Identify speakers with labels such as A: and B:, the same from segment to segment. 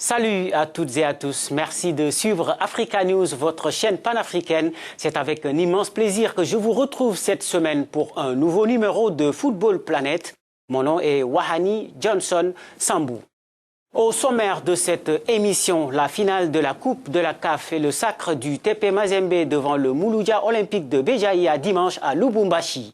A: Salut à toutes et à tous. Merci de suivre Africa News, votre chaîne panafricaine. C'est avec un immense plaisir que je vous retrouve cette semaine pour un nouveau numéro de Football Planet. Mon nom est Wahani Johnson Sambou. Au sommaire de cette émission, la finale de la Coupe de la CAF et le sacre du TP Mazembe devant le Mouloudia Olympique de Béjaïa dimanche à Lubumbashi.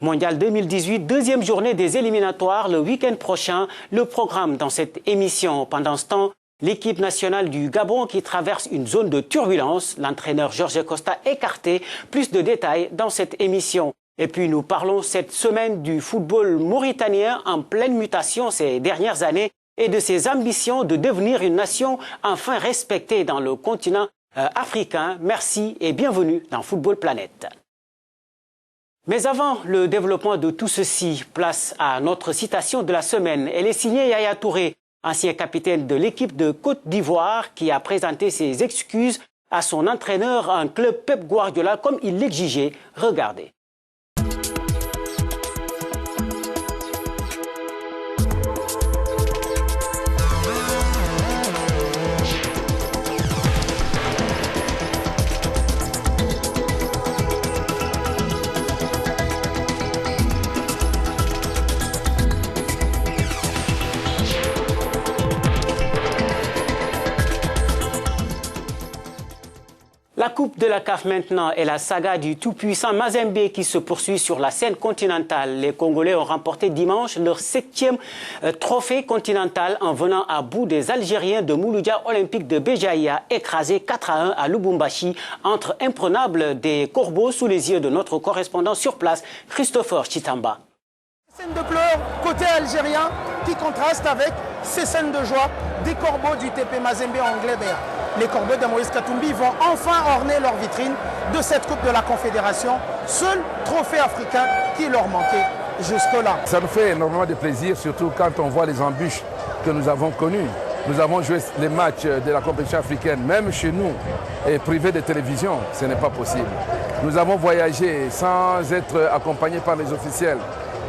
A: Mondial 2018, deuxième journée des éliminatoires le week-end prochain. Le programme dans cette émission. Pendant ce temps, l'équipe nationale du Gabon qui traverse une zone de turbulence. L'entraîneur Jorge Costa écarté. Plus de détails dans cette émission. Et puis nous parlons cette semaine du football mauritanien en pleine mutation ces dernières années et de ses ambitions de devenir une nation enfin respectée dans le continent africain. Merci et bienvenue dans Football Planet. Mais avant le développement de tout ceci, place à notre citation de la semaine. Elle est signée Yaya Touré, ancien capitaine de l'équipe de Côte d'Ivoire, qui a présenté ses excuses à son entraîneur, un club Pep Guardiola, comme il l'exigeait. Regardez. La Coupe de la CAF maintenant est la saga du tout-puissant Mazembe qui se poursuit sur la scène continentale. Les Congolais ont remporté dimanche leur 7e trophée continental en venant à bout des Algériens de Mouloudia Olympique de Béjaïa, écrasés 4-1 à Lubumbashi, entre imprenables des corbeaux sous les yeux de notre correspondant sur place, Christopher Chitamba.
B: Scène de pleurs côté algérien qui contraste avec ces scènes de joie des corbeaux du TP Mazembe anglais. Les corbeaux de Moïse Katumbi vont enfin orner leur vitrine de cette Coupe de la Confédération, seul trophée africain qui leur manquait jusque-là.
C: Ça nous fait énormément de plaisir, surtout quand on voit les embûches que nous avons connues. Nous avons joué les matchs de la compétition africaine, même chez nous, et privés de télévision, ce n'est pas possible. Nous avons voyagé sans être accompagnés par les officiels,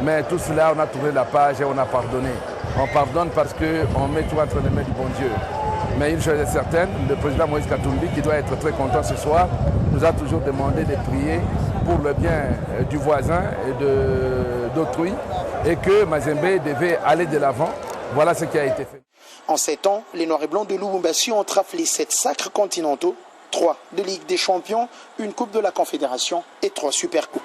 C: mais tout cela, on a tourné la page et on a pardonné. On pardonne parce qu'on met tout entre les mains du bon Dieu. Mais une chose est certaine, le président Moïse Katumbi, qui doit être très content ce soir, nous a toujours demandé de prier pour le bien du voisin et d'autrui, et que Mazembe devait aller de l'avant. Voilà ce qui a été fait.
B: En 7 ans, les Noirs et Blancs de Lubumbashi ont raflé 7 sacres continentaux, 3 de Ligue des Champions, une Coupe de la Confédération et 3 Supercoupes.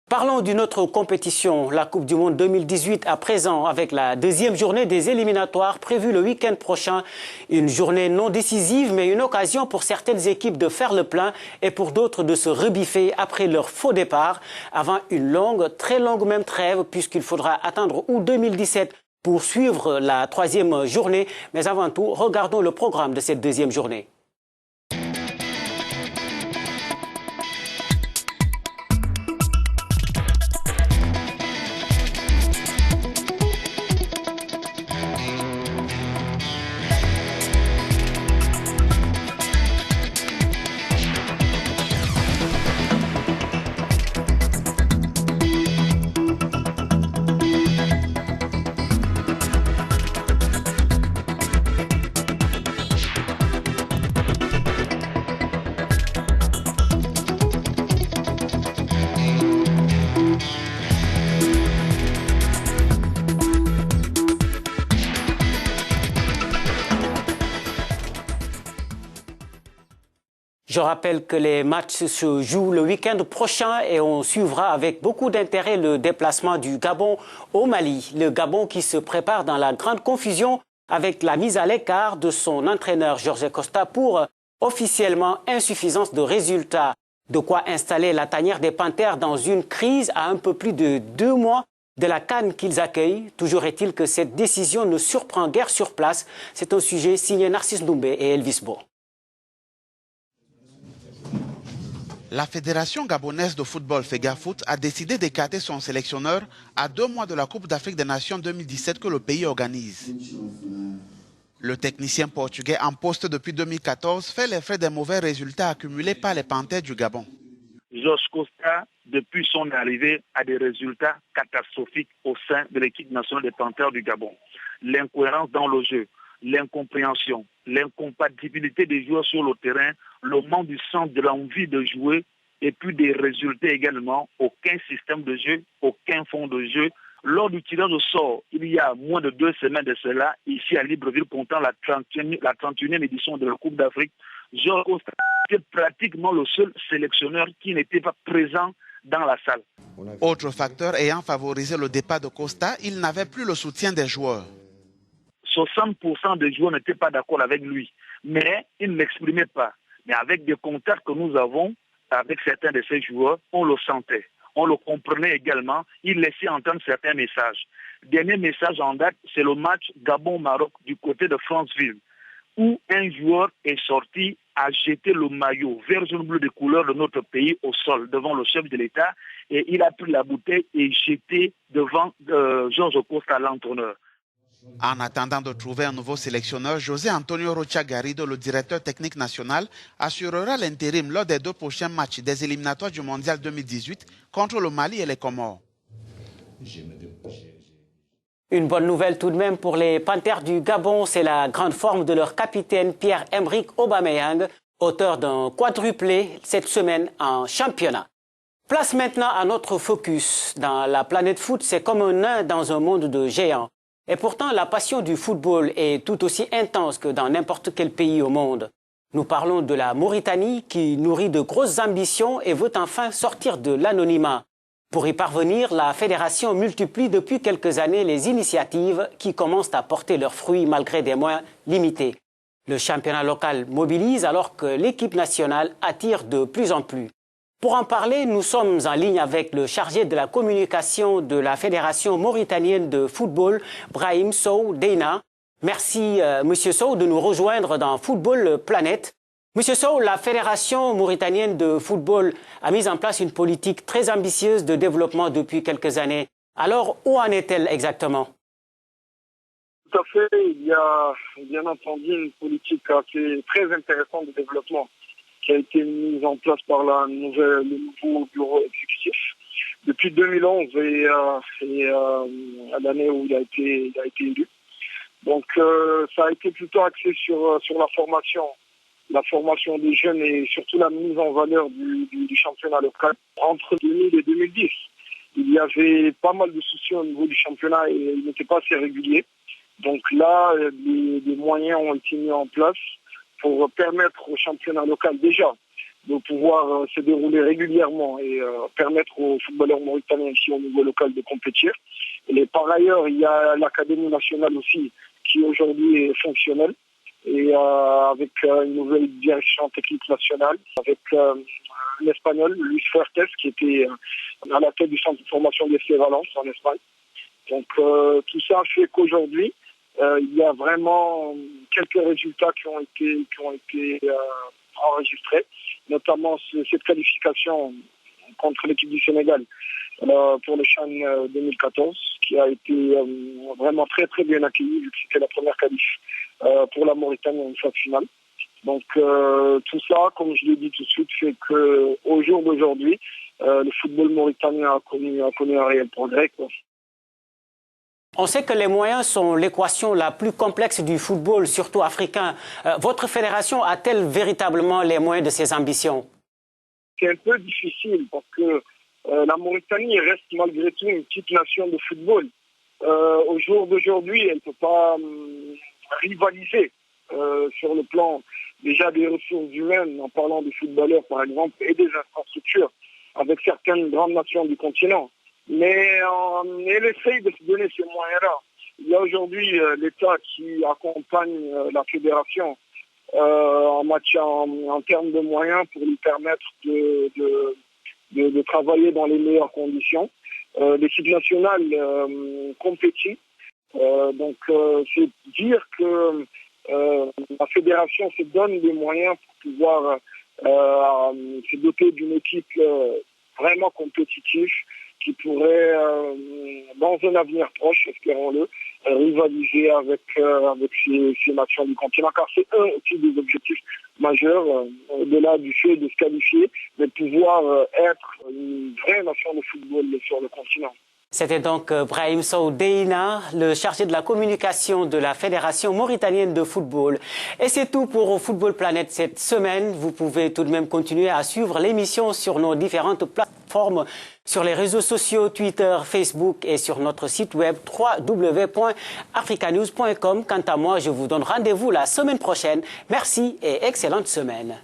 A: Parlons d'une autre compétition, la Coupe du Monde 2018 à présent, avec la deuxième journée des éliminatoires prévue le week-end prochain. Une journée non décisive, mais une occasion pour certaines équipes de faire le plein et pour d'autres de se rebiffer après leur faux départ, avant une longue, très longue même trêve, puisqu'il faudra attendre août 2017 pour suivre la troisième journée. Mais avant tout, regardons le programme de cette deuxième journée. Je rappelle que les matchs se jouent le week-end prochain et on suivra avec beaucoup d'intérêt le déplacement du Gabon au Mali. Le Gabon qui se prépare dans la grande confusion avec la mise à l'écart de son entraîneur Jorge Costa pour officiellement insuffisance de résultats. De quoi installer la tanière des Panthères dans une crise à un peu plus de 2 mois de la CAN qu'ils accueillent. Toujours est-il que cette décision ne surprend guère sur place. C'est un sujet signé Narcisse Doumbé et Elvis Bo.
D: La Fédération gabonaise de football FEGAFOOT a décidé d'écarter son sélectionneur à 2 mois de la Coupe d'Afrique des Nations 2017 que le pays organise. Le technicien portugais en poste depuis 2014 fait les frais des mauvais résultats accumulés par les Panthères du Gabon.
E: Jorge Costa, depuis son arrivée, a des résultats catastrophiques au sein de l'équipe nationale des Panthères du Gabon. L'incohérence dans le jeu, l'incompréhension, l'incompatibilité des joueurs sur le terrain, le manque du sens de l'envie de jouer et puis des résultats également, aucun système de jeu, aucun fond de jeu. Lors du tirage au sort, il y a moins de 2 semaines de cela, ici à Libreville, comptant la 31e édition de la Coupe d'Afrique, Georges Costa était pratiquement le seul sélectionneur qui n'était pas présent dans la salle.
D: Autre facteur ayant favorisé le départ de Costa, il n'avait plus le soutien des joueurs.
E: 60% des joueurs n'étaient pas d'accord avec lui, mais il ne l'exprimait pas. Mais avec des contacts que nous avons avec certains de ces joueurs, on le sentait. On le comprenait également, il laissait entendre certains messages. Dernier message en date, c'est le match Gabon-Maroc du côté de Franceville, où un joueur est sorti à jeter le maillot vert jaune bleu de couleur de notre pays au sol devant le chef de l'État et il a pris la bouteille et jeté devant Georges Costa, l'entraîneur.
D: En attendant de trouver un nouveau sélectionneur, José Antonio Rocha Garrido, le directeur technique national, assurera l'intérim lors des 2 prochains matchs des éliminatoires du Mondial 2018 contre le Mali et les Comores.
A: Une bonne nouvelle tout de même pour les Panthères du Gabon, c'est la grande forme de leur capitaine Pierre-Emerick Aubameyang, auteur d'un quadruplé cette semaine en championnat. Place maintenant à notre focus. Dans la planète foot, c'est comme un nain dans un monde de géants. Et pourtant, la passion du football est tout aussi intense que dans n'importe quel pays au monde. Nous parlons de la Mauritanie qui nourrit de grosses ambitions et veut enfin sortir de l'anonymat. Pour y parvenir, la fédération multiplie depuis quelques années les initiatives qui commencent à porter leurs fruits malgré des moyens limités. Le championnat local mobilise alors que l'équipe nationale attire de plus en plus. Pour en parler, nous sommes en ligne avec le chargé de la communication de la Fédération mauritanienne de football, Brahim Sow Deina. Merci, Monsieur Sow, de nous rejoindre dans Football Planète. Monsieur Sow, la Fédération mauritanienne de football a mis en place une politique très ambitieuse de développement depuis quelques années. Alors, où en est-elle exactement?
F: Tout à fait. Il y a bien entendu une politique assez très intéressante de développement qui a été mise en place par le nouveau bureau exécutif depuis 2011 et à l'année où il a été élu. Donc ça a été plutôt axé sur la formation des jeunes et surtout la mise en valeur du championnat local. Entre 2000 et 2010, il y avait pas mal de soucis au niveau du championnat et il n'était pas assez régulier. Donc là, des moyens ont été mis en place pour permettre au championnat local déjà de pouvoir se dérouler régulièrement et permettre aux footballeurs mauritaniens ici au niveau local de compétir. Et par ailleurs, il y a l'Académie nationale aussi qui aujourd'hui est fonctionnelle et avec une nouvelle direction technique nationale, avec l'Espagnol, Luis Fuertes, qui était à la tête du centre de formation des FC Valence en Espagne. Donc tout ça fait qu'aujourd'hui, il y a vraiment quelques résultats qui ont été enregistrés, notamment cette qualification contre l'équipe du Sénégal pour le CHAN 2014, qui a été vraiment très très bien accueilli vu que c'était la première qualif pour la Mauritanie en phase finale. Donc tout ça, comme je l'ai dit tout de suite, fait qu'au jour d'aujourd'hui, le football mauritanien a connu un réel progrès, quoi.
A: On sait que les moyens sont l'équation la plus complexe du football, surtout africain. Votre fédération a-t-elle véritablement les moyens de ses ambitions?
F: C'est un peu difficile parce que la Mauritanie reste malgré tout une petite nation de football. Au jour d'aujourd'hui, elle ne peut pas rivaliser sur le plan déjà des ressources humaines, en parlant des footballeurs par exemple, et des infrastructures avec certaines grandes nations du continent. Mais elle essaye de se donner ces moyens-là. Il y a aujourd'hui l'État qui accompagne la fédération en termes de moyens pour lui permettre de travailler dans les meilleures conditions. L'équipe nationale compétit. Donc c'est dire que la fédération se donne des moyens pour pouvoir se doter d'une équipe vraiment compétitive qui pourrait, dans un avenir proche, espérons-le, rivaliser avec ces nations du continent, car c'est un aussi des objectifs majeurs, au-delà du fait de se qualifier, de pouvoir être une vraie nation de football sur le continent.
A: C'était donc Brahim Sow Deina, le chargé de la communication de la Fédération mauritanienne de football. Et c'est tout pour Football Planet cette semaine. Vous pouvez tout de même continuer à suivre l'émission sur nos différentes plateformes, sur les réseaux sociaux, Twitter, Facebook et sur notre site web www.africanews.com. Quant à moi, je vous donne rendez-vous la semaine prochaine. Merci et excellente semaine.